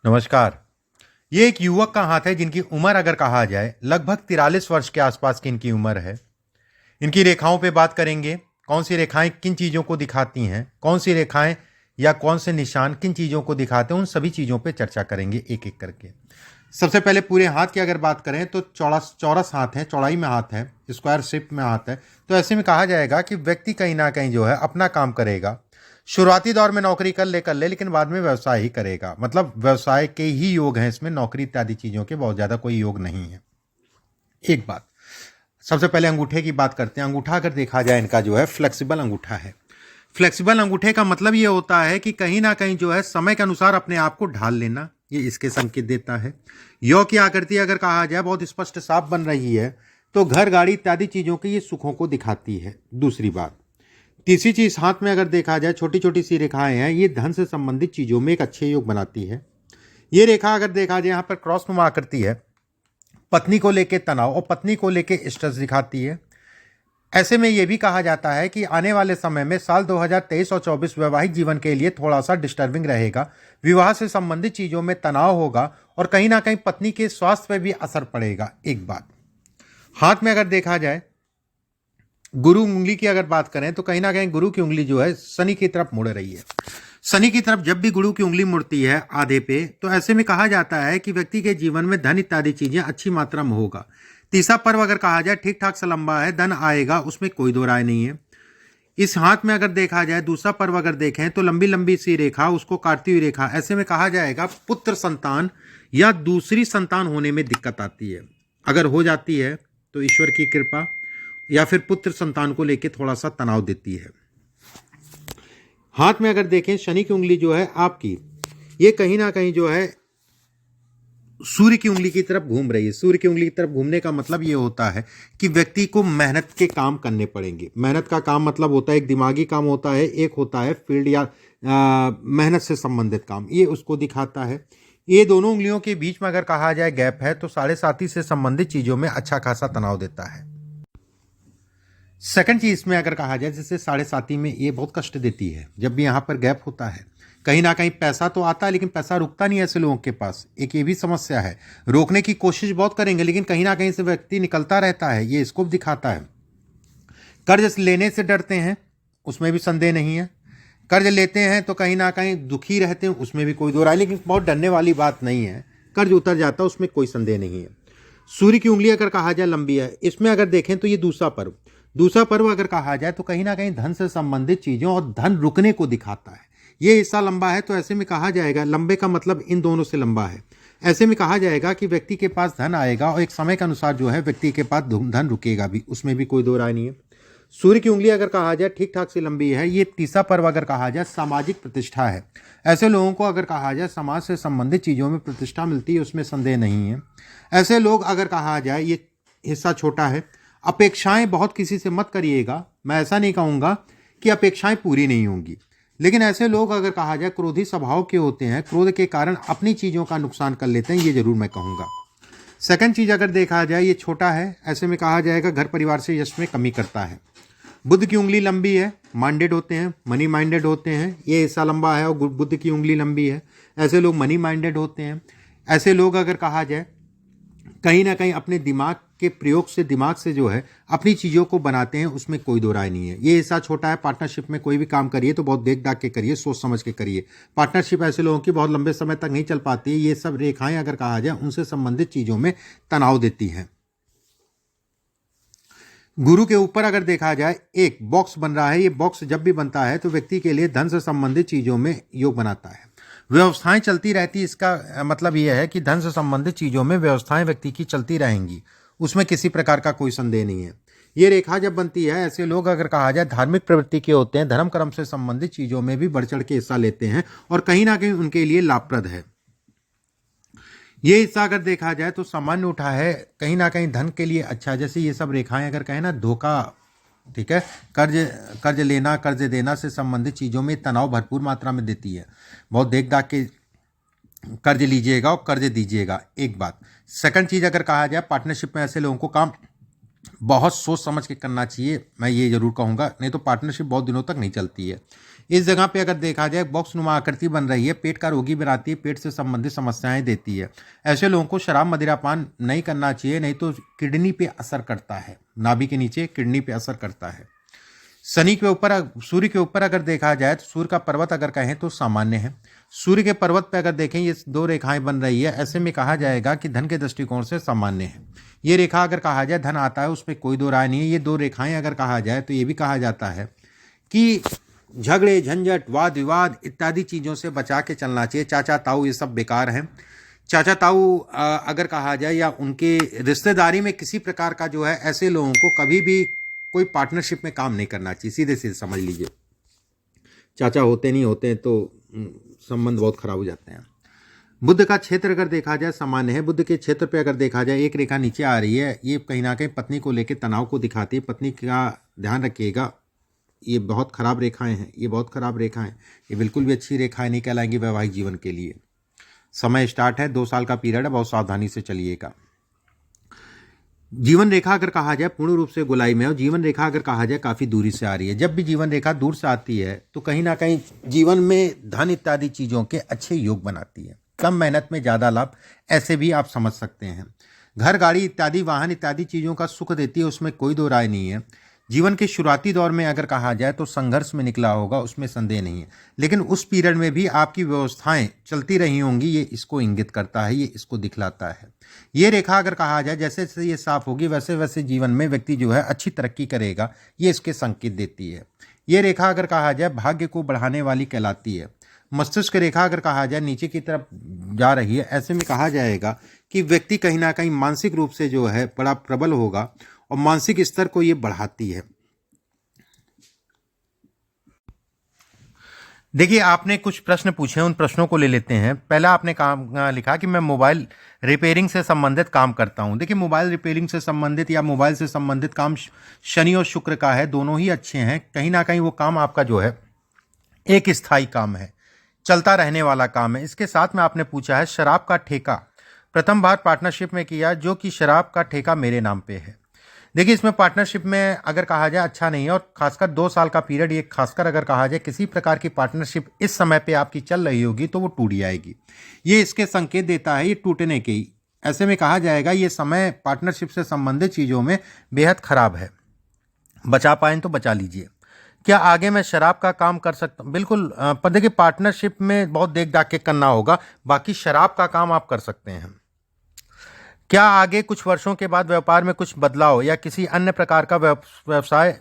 नमस्कार। ये एक युवक का हाथ है जिनकी उम्र अगर कहा जाए लगभग 43 वर्ष के आसपास की इनकी उम्र है। इनकी रेखाओं पे बात करेंगे, कौन सी रेखाएं किन चीज़ों को दिखाती हैं, कौन सी रेखाएं या कौन से निशान किन चीज़ों को दिखाते हैं, उन सभी चीज़ों पे चर्चा करेंगे एक एक करके। सबसे पहले पूरे हाथ की अगर बात करें तो चौड़स चौरस हाथ है, चौड़ाई में हाथ है, स्क्वायर शेप में हाथ है। तो ऐसे में कहा जाएगा कि व्यक्ति कहीं ना कहीं जो है अपना काम करेगा। शुरुआती दौर में नौकरी कर ले लेकिन बाद में व्यवसाय ही करेगा। मतलब व्यवसाय के ही योग हैं इसमें, नौकरी इत्यादि चीज़ों के बहुत ज़्यादा कोई योग नहीं है। एक बात, सबसे पहले अंगूठे की बात करते हैं। अंगूठा अगर देखा जाए इनका जो है फ्लेक्सिबल अंगूठा है। फ्लेक्सिबल अंगूठे का मतलब ये होता है कि कहीं ना कहीं जो है समय के अनुसार अपने आप को ढाल लेना, ये इसके संकेत देता है। यौ की आकृति अगर कहा जाए बहुत स्पष्ट साफ बन रही है तो घर गाड़ी इत्यादि चीज़ों के ये सुखों को दिखाती है। दूसरी बात, तीसरी चीज हाथ में अगर देखा जाए छोटी छोटी सी रेखाएं हैं, ये धन से संबंधित चीजों में एक अच्छे योग बनाती है। ये रेखा अगर देखा जाए यहाँ पर क्रॉस नुमा आकृति है, पत्नी को लेके तनाव और पत्नी को लेके स्ट्रेस दिखाती है। ऐसे में यह भी कहा जाता है कि आने वाले समय में साल 2023 और 24 वैवाहिक जीवन के लिए थोड़ा सा डिस्टर्बिंग रहेगा। विवाह से संबंधित चीजों में तनाव होगा और कहीं ना कहीं पत्नी के स्वास्थ्य पर भी असर पड़ेगा। एक बात, हाथ में अगर देखा जाए गुरु उंगली की अगर बात करें तो कहीं ना कहीं गुरु की उंगली जो है शनि की तरफ मुड़ रही है। शनि की तरफ जब भी गुरु की उंगली मुड़ती है आधे पे, तो ऐसे में कहा जाता है कि व्यक्ति के जीवन में धन इत्यादि चीजें अच्छी मात्रा में होगा। तीसरा पर्व अगर कहा जाए ठीक ठाक से लंबा है, धन आएगा, उसमें कोई दो राय नहीं है। इस हाथ में अगर देखा जाए दूसरा पर्व अगर देखें तो लंबी लंबी सी रेखा, उसको काटती हुई रेखा, ऐसे में कहा जाएगा पुत्र संतान या दूसरी संतान होने में दिक्कत आती है। अगर हो जाती है तो ईश्वर की कृपा या फिर पुत्र संतान को लेकर थोड़ा सा तनाव देती है। हाथ में अगर देखें शनि की उंगली जो है आपकी, ये कहीं ना कहीं जो है सूर्य की उंगली की तरफ घूम रही है। सूर्य की उंगली की तरफ घूमने का मतलब ये होता है कि व्यक्ति को मेहनत के काम करने पड़ेंगे। मेहनत का काम मतलब होता है एक दिमागी काम होता है, एक होता है फील्ड या मेहनत से संबंधित काम, ये उसको दिखाता है। ये दोनों उंगलियों के बीच में अगर कहा जाए गैप है तो 7.5 से संबंधित चीजों में अच्छा खासा तनाव देता है। सेकंड चीज में अगर कहा जाए जैसे 7.5 में ये बहुत कष्ट देती है। जब भी यहाँ पर गैप होता है कहीं ना कहीं पैसा तो आता है लेकिन पैसा रुकता नहीं है ऐसे लोगों के पास, एक ये भी समस्या है। रोकने की कोशिश बहुत करेंगे लेकिन कहीं ना कहीं से व्यक्ति निकलता रहता है, ये इसको दिखाता है। कर्ज लेने से डरते हैं, उसमें भी संदेह नहीं है। कर्ज लेते हैं तो कहीं ना कहीं दुखी रहते हैं, उसमें भी कोई दो राय, लेकिन बहुत डरने वाली बात नहीं है। कर्ज उतर जाता है, उसमें कोई संदेह नहीं है। सूर्य की उंगली अगर कहा जाए लंबी है, इसमें अगर देखें तो ये दूसरा पर्व अगर कहा जाए तो कहीं ना कहीं धन से संबंधित चीजों और धन रुकने को दिखाता है। ये हिस्सा लंबा है तो ऐसे में कहा जाएगा, लंबे का मतलब इन दोनों से लंबा है, ऐसे में कहा जाएगा कि व्यक्ति के पास धन आएगा और एक समय के अनुसार जो है व्यक्ति के पास धन रुकेगा भी, उसमें भी कोई दो राय नहीं है। सूर्य की उंगली अगर कहा जाए ठीक ठाक से लंबी है। ये तीसरा पर्व अगर कहा जाए सामाजिक प्रतिष्ठा है। ऐसे लोगों को अगर कहा जाए समाज से संबंधित चीज़ों में प्रतिष्ठा मिलती है, उसमें संदेह नहीं है। ऐसे लोग अगर कहा जाए, ये हिस्सा छोटा है। अपेक्षाएं बहुत किसी से मत करिएगा, मैं ऐसा नहीं कहूँगा कि अपेक्षाएं पूरी नहीं होंगी, लेकिन ऐसे लोग अगर कहा जाए क्रोधी स्वभाव के होते हैं, क्रोध के कारण अपनी चीज़ों का नुकसान कर लेते हैं, ये जरूर मैं कहूँगा। सेकंड चीज़ अगर देखा जाए ये छोटा है, ऐसे में कहा जाएगा घर परिवार से यश में कमी करता है। बुध की उंगली लंबी है, माइंडेड होते हैं, मनी माइंडेड होते हैं। ये हिस्सा लंबा है और बुध की उंगली लंबी है, ऐसे लोग मनी माइंडेड होते हैं। ऐसे लोग अगर कहा जाए कहीं ना कहीं अपने दिमाग के प्रयोग से, दिमाग से जो है अपनी चीज़ों को बनाते हैं, उसमें कोई दो राय नहीं है। ये हिस्सा छोटा है। पार्टनरशिप में कोई भी काम करिए तो बहुत देख दाख के करिए, सोच समझ के करिए। पार्टनरशिप ऐसे लोगों की बहुत लंबे समय तक नहीं चल पाती है। ये सब रेखाएं अगर कहा जाए उनसे संबंधित चीज़ों में तनाव देती हैं। गुरु के ऊपर अगर देखा जाए एक बॉक्स बन रहा है। ये बॉक्स जब भी बनता है तो व्यक्ति के लिए धन से संबंधित चीज़ों में योग बनाता है। व्यवस्थाएं चलती रहती, इसका मतलब यह है कि धन से संबंधित चीज़ों में व्यवस्थाएं व्यक्ति की चलती रहेंगी, उसमें किसी प्रकार का कोई संदेह नहीं है। ये रेखा जब बनती है, ऐसे लोग अगर कहा जाए धार्मिक प्रवृत्ति के होते हैं, धर्म कर्म से संबंधित चीज़ों में भी बढ़ चढ़ के हिस्सा लेते हैं और कहीं ना कहीं उनके लिए लाभप्रद है। ये हिस्सा अगर देखा जाए तो सामान्य उठा है, कहीं ना कहीं धन के लिए अच्छा। जैसे ये सब रेखाएं अगर कहें ना धोखा, ठीक है, कर्ज लेना, कर्ज देना से संबंधित चीज़ों में तनाव भरपूर मात्रा में देती है। बहुत देख दाख के कर्ज लीजिएगा और कर्ज दीजिएगा, एक बात। सेकंड चीज़ अगर कहा जाए पार्टनरशिप में ऐसे लोगों को काम बहुत सोच समझ के करना चाहिए, मैं ये जरूर कहूँगा, नहीं तो पार्टनरशिप बहुत दिनों तक नहीं चलती है। इस जगह पे अगर देखा जाए बॉक्स नुमा आकृति बन रही है, पेट का रोगी बनाती है, पेट से संबंधित समस्याएं देती है। ऐसे लोगों को शराब मदिरापान नहीं करना चाहिए, नहीं तो किडनी पे असर करता है, नाभि के नीचे किडनी पे असर करता है। शनि के ऊपर, सूर्य के ऊपर अगर देखा जाए तो सूर्य का पर्वत अगर कहें तो सामान्य है। सूर्य के पर्वत पे अगर देखें ये दो रेखाएं बन रही है, ऐसे में कहा जाएगा कि धन के दृष्टिकोण से सामान्य है। ये रेखा अगर कहा जाए धन आता है, उसमें कोई दो राय नहीं है। ये दो रेखाएं अगर कहा जाए तो ये भी कहा जाता है कि झगड़े, झंझट, वाद विवाद इत्यादि चीज़ों से बचा के चलना चाहिए। चाचा ताऊ ये सब बेकार हैं। चाचा ताऊ अगर कहा जाए या उनके रिश्तेदारी में किसी प्रकार का जो है, ऐसे लोगों को कभी भी कोई पार्टनरशिप में काम नहीं करना चाहिए। सीधे सीधे समझ लीजिए, चाचा होते नहीं होते तो संबंध बहुत खराब हो जाते हैं। बुध का क्षेत्र अगर देखा जाए सामान्य है। बुध के क्षेत्र पे अगर देखा जाए एक रेखा नीचे आ रही है, ये कहीं ना कहीं पत्नी को लेकर तनाव को दिखाती है। पत्नी का ध्यान रखिएगा, ये बहुत खराब रेखाएं हैं, ये बहुत खराब रेखाएं, ये बिल्कुल भी अच्छी रेखाएं नहीं कहलाएंगी वैवाहिक जीवन के लिए। समय स्टार्ट है, 2 साल का पीरियड है, बहुत सावधानी से चलिएगा। जीवन रेखा अगर कहा जाए पूर्ण रूप से गोलाई में, और जीवन रेखा अगर कहा जाए काफ़ी दूरी से आ रही है। जब भी जीवन रेखा दूर से आती है तो कहीं ना कहीं जीवन में धन इत्यादि चीज़ों के अच्छे योग बनाती है। कम मेहनत में ज़्यादा लाभ, ऐसे भी आप समझ सकते हैं। घर, गाड़ी इत्यादि, वाहन इत्यादि चीज़ों का सुख देती है, उसमें कोई दो राय नहीं है। जीवन के शुरुआती दौर में अगर कहा जाए तो संघर्ष में निकला होगा, उसमें संदेह नहीं है, लेकिन उस पीरियड में भी आपकी व्यवस्थाएं चलती रही होंगी, ये इसको इंगित करता है, ये इसको दिखलाता है। ये रेखा अगर कहा जाए जैसे जैसे ये साफ होगी वैसे वैसे जीवन में व्यक्ति जो है अच्छी तरक्की करेगा, ये इसके संकेत देती है। ये रेखा अगर कहा जाए भाग्य को बढ़ाने वाली कहलाती है। मस्तिष्क रेखा अगर कहा जाए नीचे की तरफ जा रही है, ऐसे में कहा जाएगा कि व्यक्ति कहीं ना कहीं मानसिक रूप से जो है बड़ा प्रबल होगा और मानसिक स्तर को ये बढ़ाती है। देखिए, आपने कुछ प्रश्न पूछे, उन प्रश्नों को ले लेते हैं। पहला आपने काम लिखा कि मैं मोबाइल रिपेयरिंग से संबंधित काम करता हूं। देखिए, मोबाइल रिपेयरिंग से संबंधित या मोबाइल से संबंधित काम शनि और शुक्र का है, दोनों ही अच्छे हैं। कहीं ना कहीं वो काम आपका जो है एक स्थायी काम है, चलता रहने वाला काम है। इसके साथ में आपने पूछा है शराब का ठेका प्रथम बार पार्टनरशिप में किया, जो कि शराब का ठेका मेरे नाम पे है। देखिए, इसमें पार्टनरशिप में अगर कहा जाए अच्छा नहीं है, और खासकर 2 साल का पीरियड, ये खासकर अगर कहा जाए किसी प्रकार की पार्टनरशिप इस समय पे आपकी चल रही होगी तो वो टूट जाएगी। ये इसके संकेत देता है, ये टूटने के ही। ऐसे में कहा जाएगा ये समय पार्टनरशिप से संबंधित चीज़ों में बेहद खराब है। बचा पाएँ तो बचा लीजिए। क्या आगे मैं शराब का काम कर सकता हूँ? बिल्कुल। पर देखिए, पार्टनरशिप में बहुत देख दाख के करना होगा, बाकी शराब का काम आप कर सकते हैं। क्या आगे कुछ वर्षों के बाद व्यापार में कुछ बदलाव या किसी अन्य प्रकार का व्यवसाय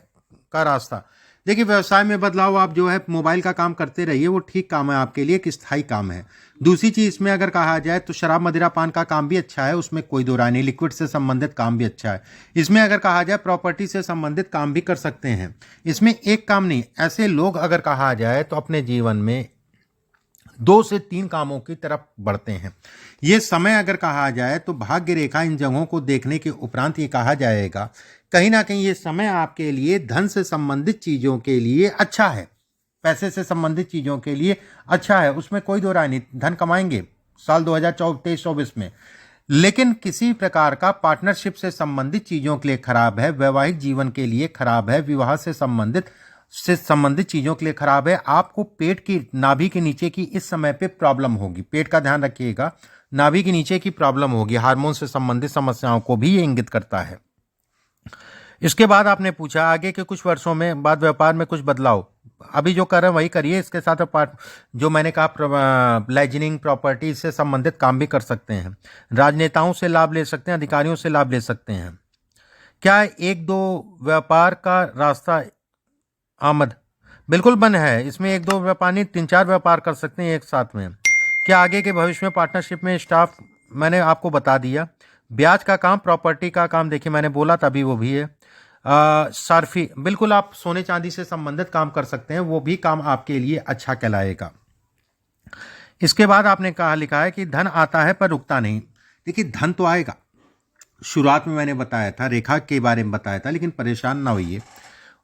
का रास्ता? देखिए, व्यवसाय में बदलाव आप जो है मोबाइल का काम करते रहिए, वो ठीक काम है आपके लिए, एक स्थायी काम है। दूसरी चीज़ इसमें अगर कहा जाए तो शराब मदिरा पान का काम भी अच्छा है, उसमें कोई दो राय नहीं। लिक्विड से संबंधित काम भी अच्छा है। इसमें अगर कहा जाए प्रॉपर्टी से संबंधित काम भी कर सकते हैं। इसमें एक काम नहीं, ऐसे लोग अगर कहा जाए तो अपने जीवन में 2 से 3 कामों की तरफ बढ़ते हैं। ये समय अगर कहा जाए तो भाग्य रेखा इन जगहों को देखने के उपरांत ये कहा जाएगा कहीं ना कहीं ये समय आपके लिए धन से संबंधित चीज़ों के लिए अच्छा है, पैसे से संबंधित चीज़ों के लिए अच्छा है, उसमें कोई दो राय नहीं। धन कमाएंगे साल 2023-24 में, लेकिन किसी प्रकार का पार्टनरशिप से संबंधित चीज़ों के लिए खराब है, वैवाहिक जीवन के लिए खराब है, विवाह से संबंधित चीज़ों के लिए खराब है। आपको पेट की नाभि के नीचे की इस समय पे प्रॉब्लम होगी, पेट का ध्यान रखिएगा, नाभि के नीचे की प्रॉब्लम होगी। हार्मोन से संबंधित समस्याओं को भी ये इंगित करता है। इसके बाद आपने पूछा आगे के कुछ वर्षों में बाद व्यापार में कुछ बदलाव। अभी जो कर रहे हैं वही करिए। इसके साथ जो मैंने कहा लाइजनिंग प्रॉपर्टी से संबंधित काम भी कर सकते हैं। राजनेताओं से लाभ ले सकते हैं, अधिकारियों से लाभ ले सकते हैं। क्या 1-2 व्यापार का रास्ता आमद? बिल्कुल बंद है। इसमें 1-2 व्यापार नहीं, 3-4 व्यापार कर सकते हैं एक साथ में। क्या आगे के भविष्य में पार्टनरशिप में स्टाफ? मैंने आपको बता दिया। ब्याज का काम, प्रॉपर्टी का काम, देखिए मैंने बोला तभी वो भी है। सार्फी, बिल्कुल आप सोने चांदी से संबंधित काम कर सकते हैं, वो भी काम आपके लिए अच्छा कहलाएगा। इसके बाद आपने कहा लिखा है कि धन आता है पर रुकता नहीं। देखिए, धन तो आएगा, शुरुआत में मैंने बताया था, रेखा के बारे में बताया था, लेकिन परेशान ना होइए,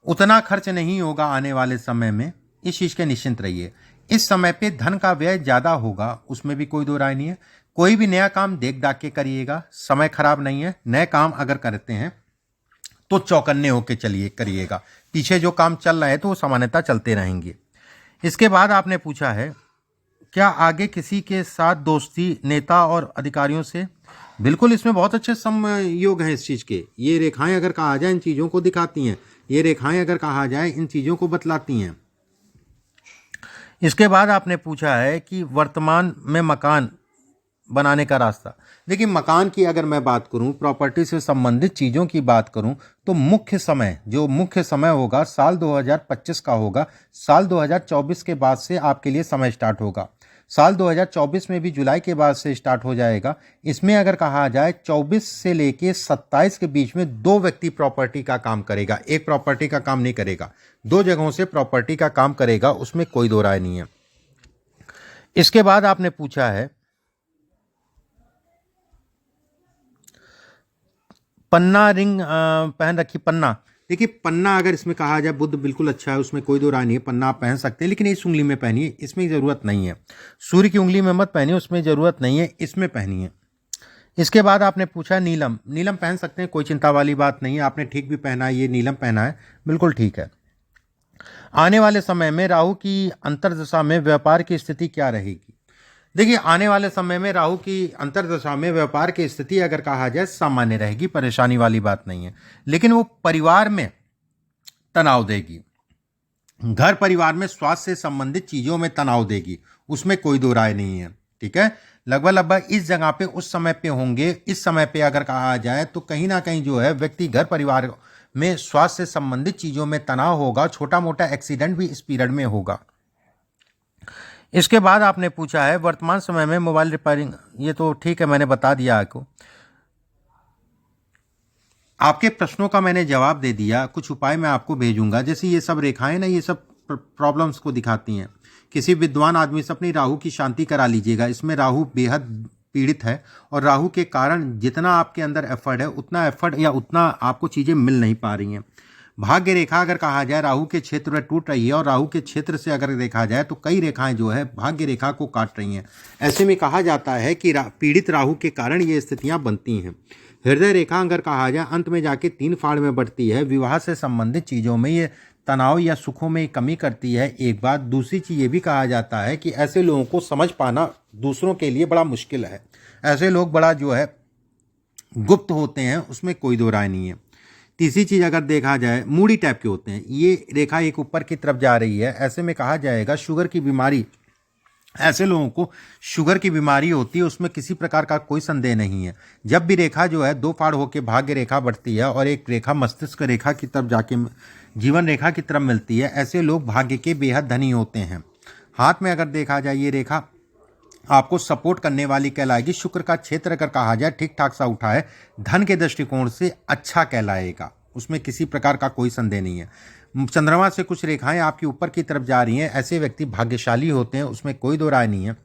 उतना खर्च नहीं होगा आने वाले समय में, इस चीज़ के निश्चिंत रहिए। इस समय पे धन का व्यय ज़्यादा होगा, उसमें भी कोई दो राय नहीं है। कोई भी नया काम देख दाख के करिएगा, समय खराब नहीं है। नए काम अगर करते हैं तो चौकन्ने होके चलिए करिएगा। पीछे जो काम चल रहे हैं तो वो सामान्यतः चलते रहेंगे। इसके बाद आपने पूछा है क्या आगे किसी के साथ दोस्ती नेता और अधिकारियों से। बिल्कुल, इसमें बहुत अच्छे संयोग हैं इस चीज़ के। ये रेखाएं अगर कहा जाए इन चीज़ों को दिखाती हैं, ये रेखाएं अगर कहा जाए इन चीज़ों को बतलाती हैं। इसके बाद आपने पूछा है कि वर्तमान में मकान बनाने का रास्ता। देखिए, मकान की अगर मैं बात करूं, प्रॉपर्टी से संबंधित चीज़ों की बात करूं, तो मुख्य समय होगा साल 2025 का होगा। साल 2024 के बाद से आपके लिए समय स्टार्ट होगा। साल 2024 में भी जुलाई के बाद से स्टार्ट हो जाएगा। इसमें अगर कहा जाए 24 से लेके 27 के बीच में 2 व्यक्ति प्रॉपर्टी का काम करेगा। एक प्रॉपर्टी का काम नहीं करेगा, 2 जगहों से प्रॉपर्टी का काम करेगा, उसमें कोई दो राय नहीं है। इसके बाद आपने पूछा है पन्ना रिंग पहन रखी। पन्ना, देखिए पन्ना अगर इसमें कहा जाए, बुद्ध बिल्कुल अच्छा है, उसमें कोई दो राय नहीं है। पन्ना आप पहन सकते हैं, लेकिन इस उंगली में पहनिए, इसमें ज़रूरत नहीं है। सूर्य की उंगली में मत पहनिए, उसमें ज़रूरत नहीं है, इसमें पहनिए। इसके बाद आपने पूछा नीलम। नीलम पहन सकते हैं, कोई चिंता वाली बात नहीं है। आपने ठीक भी पहना है, ये नीलम पहना है, बिल्कुल ठीक है। आने वाले समय में राहु की अंतर्दशा में व्यापार की स्थिति क्या रहेगी। देखिए, आने वाले समय में राहु की अंतर्दशा में व्यापार की स्थिति अगर कहा जाए सामान्य रहेगी, परेशानी वाली बात नहीं है। लेकिन वो परिवार में तनाव देगी, घर परिवार में स्वास्थ्य से संबंधित चीज़ों में तनाव देगी, उसमें कोई दो राय नहीं है। ठीक है, लगभग इस जगह पे उस समय पे होंगे। इस समय पे अगर कहा जाए तो कहीं ना कहीं जो है व्यक्ति घर परिवार में स्वास्थ्य से संबंधित चीज़ों में तनाव होगा। छोटा मोटा एक्सीडेंट भी इस पीरियड में होगा। इसके बाद आपने पूछा है वर्तमान समय में मोबाइल रिपेयरिंग। ये तो ठीक है, मैंने बता दिया आपको। आपके प्रश्नों का मैंने जवाब दे दिया। कुछ उपाय मैं आपको भेजूंगा। जैसे ये सब रेखाएं ना, ये सब प्रॉब्लम्स को दिखाती हैं। किसी विद्वान आदमी से अपनी राहु की शांति करा लीजिएगा। इसमें राहु बेहद पीड़ित है और राहु के कारण जितना आपके अंदर एफर्ट है, उतना एफर्ट या उतना आपको चीज़ें मिल नहीं पा रही हैं। भाग्य रेखा अगर कहा जाए राहु के क्षेत्र में टूट रही है, और राहु के क्षेत्र से अगर देखा जाए तो कई रेखाएं जो है भाग्य रेखा को काट रही हैं। ऐसे में कहा जाता है कि पीड़ित राहु के कारण ये स्थितियां बनती हैं। हृदय रेखा अगर कहा जाए अंत में जाके 3 फाड़ में बढ़ती है। विवाह से संबंधित चीज़ों में ये तनाव या सुखों में कमी करती है। एक बात, दूसरी चीज़ ये भी कहा जाता है कि ऐसे लोगों को समझ पाना दूसरों के लिए बड़ा मुश्किल है। ऐसे लोग बड़ा जो है गुप्त होते हैं, उसमें कोई दो राय नहीं है। तीसरी चीज़ अगर देखा जाए, मूडी टाइप के होते हैं। ये रेखा एक ऊपर की तरफ जा रही है। ऐसे में कहा जाएगा शुगर की बीमारी, ऐसे लोगों को शुगर की बीमारी होती है, उसमें किसी प्रकार का कोई संदेह नहीं है। जब भी रेखा जो है 2 फाड़ होकर भाग्य रेखा बढ़ती है और एक रेखा मस्तिष्क रेखा की तरफ जाके जीवन रेखा की तरफ मिलती है, ऐसे लोग भाग्य के बेहद धनी होते हैं। हाथ में अगर देखा जाए ये रेखा आपको सपोर्ट करने वाली कहलाएगी। शुक्र का क्षेत्र अगर कहा जाए ठीक ठाक सा उठा है, धन के दृष्टिकोण से अच्छा कहलाएगा, उसमें किसी प्रकार का कोई संदेह नहीं है। चंद्रमा से कुछ रेखाएं आपकी ऊपर की तरफ जा रही हैं, ऐसे व्यक्ति भाग्यशाली होते हैं, उसमें कोई दो राय नहीं है।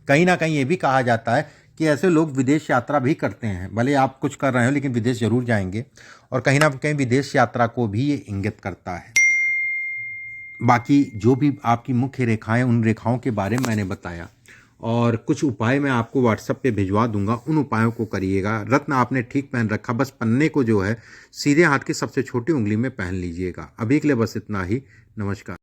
कहीं ना कहीं ये भी कहा जाता है कि ऐसे लोग विदेश यात्रा भी करते हैं। भले आप कुछ कर रहे हो लेकिन विदेश जरूर जाएंगे, और कहीं ना कहीं विदेश यात्रा को भी ये इंगित करता है। बाकी जो भी आपकी मुख्य रेखाएं, उन रेखाओं के बारे में मैंने बताया, और कुछ उपाय मैं आपको व्हाट्सएप पे भिजवा दूंगा, उन उपायों को करिएगा। रत्न आपने ठीक पहन रखा, बस पन्ने को जो है सीधे हाथ की सबसे छोटी उंगली में पहन लीजिएगा। अभी के लिए बस इतना ही। नमस्कार।